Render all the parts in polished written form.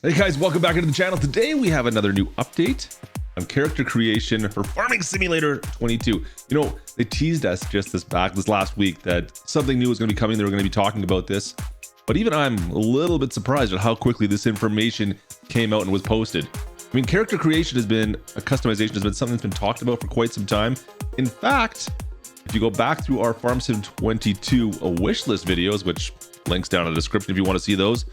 Hey guys, welcome back into the channel. Today we have another new update on character creation for Farming Simulator 22. You know, they teased us just this last week that something new was going to be coming. They were going to be talking about this, but even I'm a little bit surprised at how quickly this information came out and was posted. I mean, character creation has been, customization has been something that's been talked about for quite some time. In fact, if you go back through our Farm Sim 22 wish list videos, which links down in the description if you want to see those,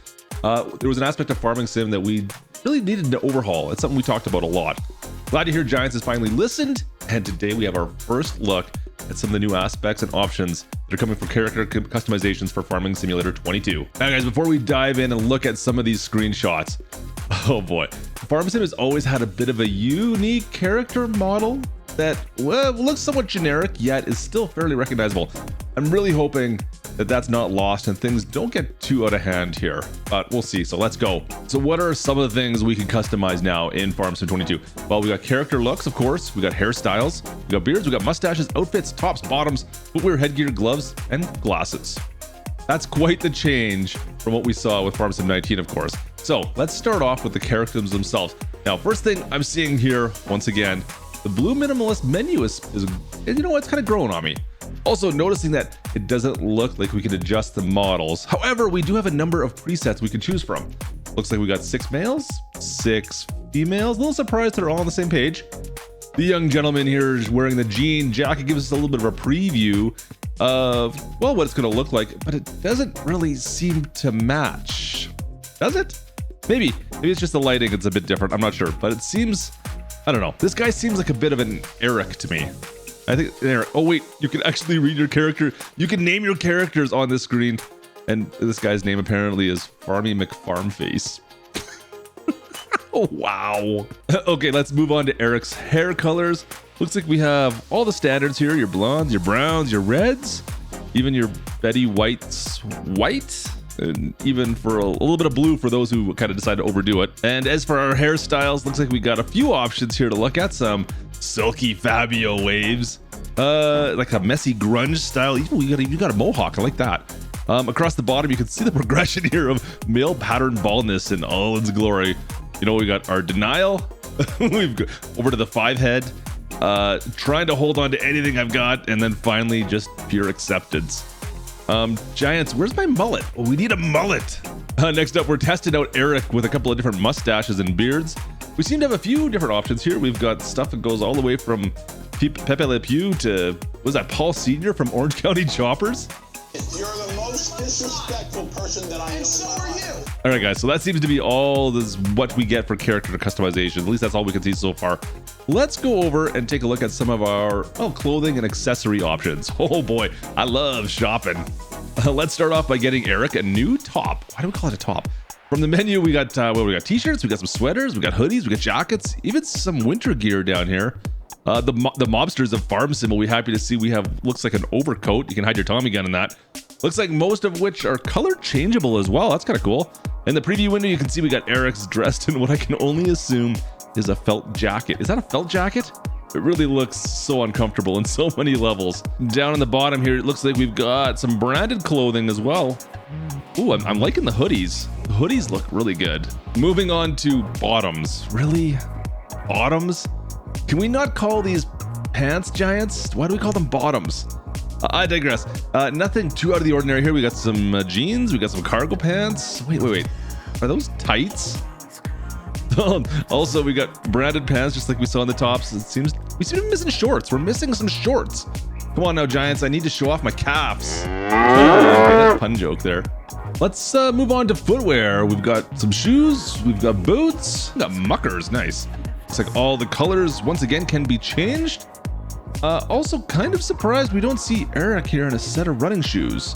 there was an aspect of Farming Sim that we really needed to overhaul. It's something we talked about a lot. Glad to hear Giants has finally listened, and today we have our first look at some of the new aspects and options that are coming for character customizations for Farming Simulator 22. Now guys, before we dive in and look at some of these screenshots, oh boy, Farm Sim has always had a bit of a unique character model that, well, looks somewhat generic, yet is still fairly recognizable. I'm really hoping that that's not lost and things don't get too out of hand here, but we'll see. So let's go. So what are some of the things we can customize now in Farm Sim 22? Well, we got character looks, of course. We got hairstyles, we got beards, we got mustaches, outfits, tops, bottoms, footwear, headgear, gloves, and glasses. That's quite the change from what we saw with Farm Sim 19, of course. So let's start off with the characters themselves. Now, first thing I'm seeing here, once again, the blue minimalist menu is you know, it's kind of growing on me. Also noticing that it doesn't look like we can adjust the models. However, we do have a number of presets we can choose from. Looks like we got 6 males, 6 females. A little surprised they're all on the same page. The young gentleman here is wearing the jean jacket, gives us a little bit of a preview of, well, what it's going to look like, but it doesn't really seem to match. Does it? Maybe it's just the lighting. It's a bit different. I'm not sure, but it seems, I don't know. This guy seems like a bit of an Eric to me. I think there. Oh wait, you can actually read your character. You can name your characters on this screen, and this guy's name apparently is Farmy McFarmface. Oh wow. Okay, let's move on to Eric's hair colors. Looks like we have all the standards here: your blondes, your browns, your reds, even your Betty White's white, and even for a little bit of blue for those who kind of decide to overdo it. And as for our hairstyles, looks like we got a few options here to look at. Some silky Fabio waves, like a messy grunge style. Even you got a mohawk. I like that. Across the bottom, you can see the progression here of male pattern baldness in all its glory. You know, we got our denial. We've got over to the 5 head, trying to hold on to anything I've got, and then finally just pure acceptance. Giants, where's my mullet? Oh, we need a mullet. Next up, we're testing out Eric with a couple of different mustaches and beards. We seem to have a few different options here. We've got stuff that goes all the way from Pepe Le Pew to, was that Paul Sr. from Orange County Choppers? You're the most disrespectful person that I know. And so are you. All right, guys, so that seems to be all this what we get for character customization. At least that's all we can see so far. Let's go over and take a look at some of our clothing and accessory options. Oh boy, I love shopping. Let's start off by getting Eric a new top. Why do we call it a top? From the menu, we got we got t-shirts, we got some sweaters, we got hoodies, we got jackets, even some winter gear down here. The mobsters of Farm Sim will be happy to see we have, looks like an overcoat. You can hide your Tommy gun in that. Looks like most of which are color changeable as well. That's kind of cool. In the preview window, you can see we got Eric's dressed in what I can only assume is a felt jacket. Is that a felt jacket? It really looks so uncomfortable in so many levels. Down on the bottom here, it looks like we've got some branded clothing as well. Ooh, I'm liking the hoodies. The hoodies look really good. Moving on to bottoms. Really? Bottoms? Can we not call these pants, Giants? Why do we call them bottoms? I digress. Nothing too out of the ordinary here. We got some jeans. We got some cargo pants. Wait. Are those tights? Also, we got branded pants just like we saw on the tops. It seems we seem to be missing shorts. We're missing some shorts. Come on now, Giants. I need to show off my calves. Okay, that's a pun joke there. Let's move on to footwear. We've got some shoes. We've got boots. We got muckers. Nice. Looks like all the colors once again can be changed. Also kind of surprised we don't see Eric here in a set of running shoes.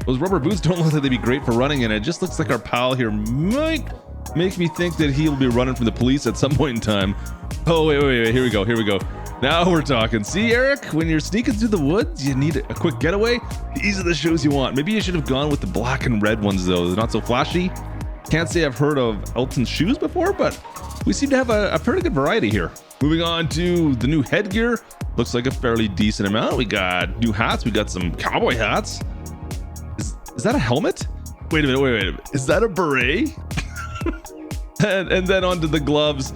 Those rubber boots don't look like they'd be great for running, and it just looks like our pal here might make me think that he'll be running from the police at some point in time. Oh, wait. Here we go. Now we're talking. See, Eric, when you're sneaking through the woods, you need a quick getaway. These are the shoes you want. Maybe you should have gone with the black and red ones, though. They're not so flashy. Can't say I've heard of Elton's shoes before, but we seem to have a pretty good variety here. Moving on to the new headgear. Looks like a fairly decent amount. We got new hats. We got some cowboy hats. Is that a helmet? Wait a minute. Is that a beret? And then onto the gloves.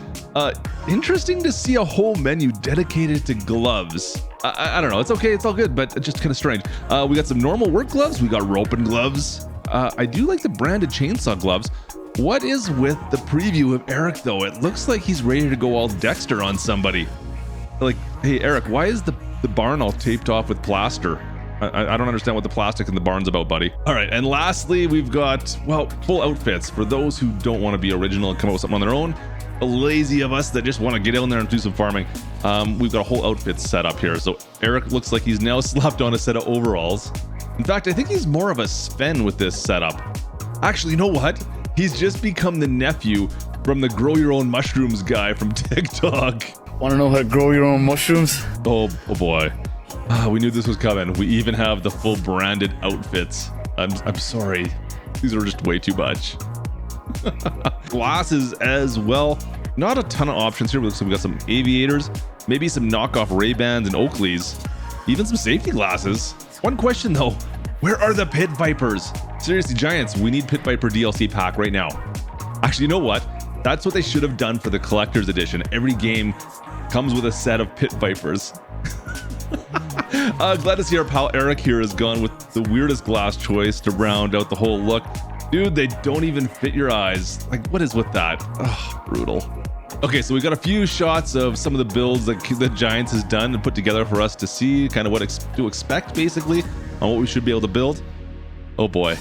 Interesting to see a whole menu dedicated to gloves. I don't know. It's okay. It's all good, but it's just kind of strange. We got some normal work gloves. We got roping gloves. I do like the branded chainsaw gloves. What is with the preview of Eric, though? It looks like he's ready to go all Dexter on somebody. Like, hey, Eric, why is the barn all taped off with plaster? I don't understand what the plastic in the barn's about, buddy. All right, and lastly, we've got, well, full outfits for those who don't want to be original and come up with something on their own. The lazy of us that just want to get in there and do some farming. We've got a whole outfit set up here. So Eric looks like he's now slapped on a set of overalls. In fact, I think he's more of a Sven with this setup. Actually, you know what? He's just become the nephew from the grow your own mushrooms guy from TikTok. Want to know how to grow your own mushrooms? Oh boy. We knew this was coming. We even have the full branded outfits. I'm sorry. These are just way too much. Glasses as well. Not a ton of options here. So we got some aviators, maybe some knockoff Ray-Bans and Oakleys, even some safety glasses. One question though, where are the Pit Vipers? Seriously, Giants, we need Pit Viper DLC pack right now. Actually, you know what? That's what they should have done for the collector's edition. Every game comes with a set of Pit Vipers. Glad to see our pal Eric here has gone with the weirdest glass choice to round out the whole look. Dude, they don't even fit your eyes. Like, what is with that? Ugh, brutal. Okay, so we got a few shots of some of the builds that the Giants has done and put together for us to see kind of what to expect, basically, on what we should be able to build. Oh boy.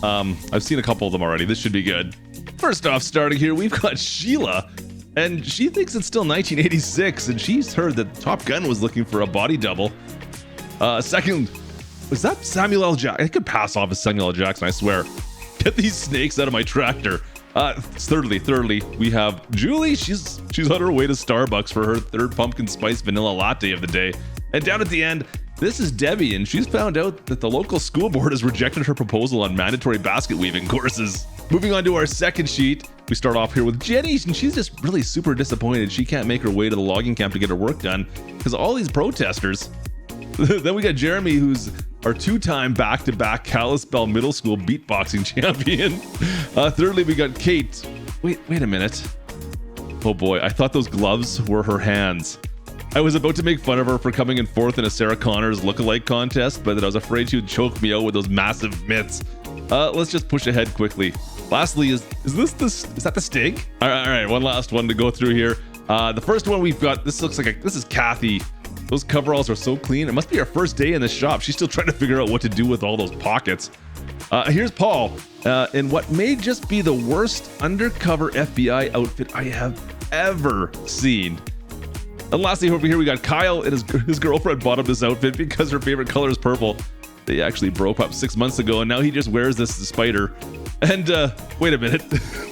I've seen a couple of them already. This should be good. First off, starting here, we've got Sheila. And she thinks it's still 1986, and she's heard that Top Gun was looking for a body double. Second, was that Samuel L. Jackson? I could pass off as Samuel L. Jackson, I swear. Get these snakes out of my tractor. Thirdly, we have Julie. She's on her way to Starbucks for her third pumpkin spice vanilla latte of the day. And down at the end, this is Debbie, and she's found out that the local school board has rejected her proposal on mandatory basket weaving courses. Moving on to our second sheet, we start off here with Jenny, and she's just really super disappointed she can't make her way to the logging camp to get her work done because all these protesters. Then we got Jeremy, who's our two-time back-to-back Kalispell Middle School beatboxing champion. Thirdly, we got Kate. Wait a minute. Oh boy, I thought those gloves were her hands. I was about to make fun of her for coming in fourth in a Sarah Connors lookalike contest, but then I was afraid she would choke me out with those massive mitts. Let's just push ahead quickly. Lastly, is that the steak? All right, one last one to go through here. The first one we've got, this looks like this is Kathy. Those coveralls are so clean. It must be our first day in the shop. She's still trying to figure out what to do with all those pockets. Here's Paul in what may just be the worst undercover FBI outfit I have ever seen. And lastly, over here we got Kyle, and his girlfriend bought him this outfit because her favorite color is purple. They actually broke up 6 months ago, and now he just wears this spider. And wait a minute,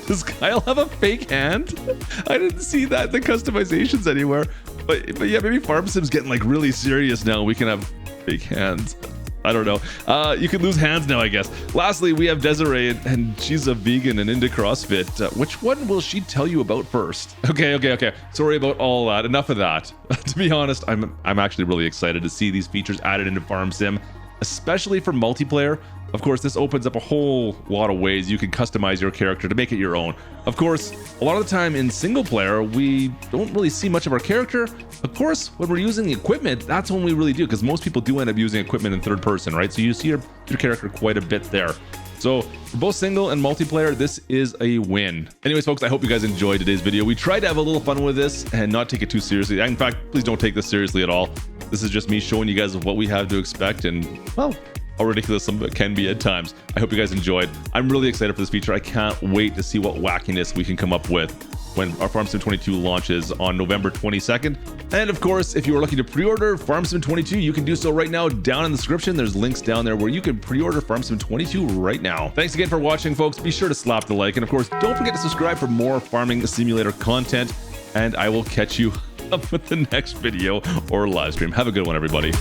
does Kyle have a fake hand? I didn't see that in the customizations anywhere. But yeah, maybe FarmSim's getting like really serious now. We can have fake hands. I don't know. You can lose hands now, I guess. Lastly, we have Desiree, and she's a vegan and into CrossFit. Which one will she tell you about first? Okay. Sorry about all that. Enough of that. To be honest, I'm actually really excited to see these features added into FarmSim, especially for multiplayer. Of course, this opens up a whole lot of ways you can customize your character to make it your own. Of course, a lot of the time in single player, we don't really see much of our character. Of course, when we're using equipment, that's when we really do, because most people do end up using equipment in third person, right? So you see your character quite a bit there. So for both single and multiplayer, this is a win. Anyways, folks, I hope you guys enjoyed today's video. We tried to have a little fun with this and not take it too seriously. In fact, please don't take this seriously at all. This is just me showing you guys what we have to expect, and well, how ridiculous some of it can be at times. I hope you guys enjoyed. I'm really excited for this feature. I can't wait to see what wackiness we can come up with when our FarmSim 22 launches on November 22nd. And of course, if you are looking to pre-order FarmSim 22, you can do so right now down in the description. There's links down there where you can pre-order FarmSim 22 right now. Thanks again for watching, folks. Be sure to slap the like, and of course, don't forget to subscribe for more farming simulator content, and I will catch you up with the next video or live stream. Have a good one, everybody.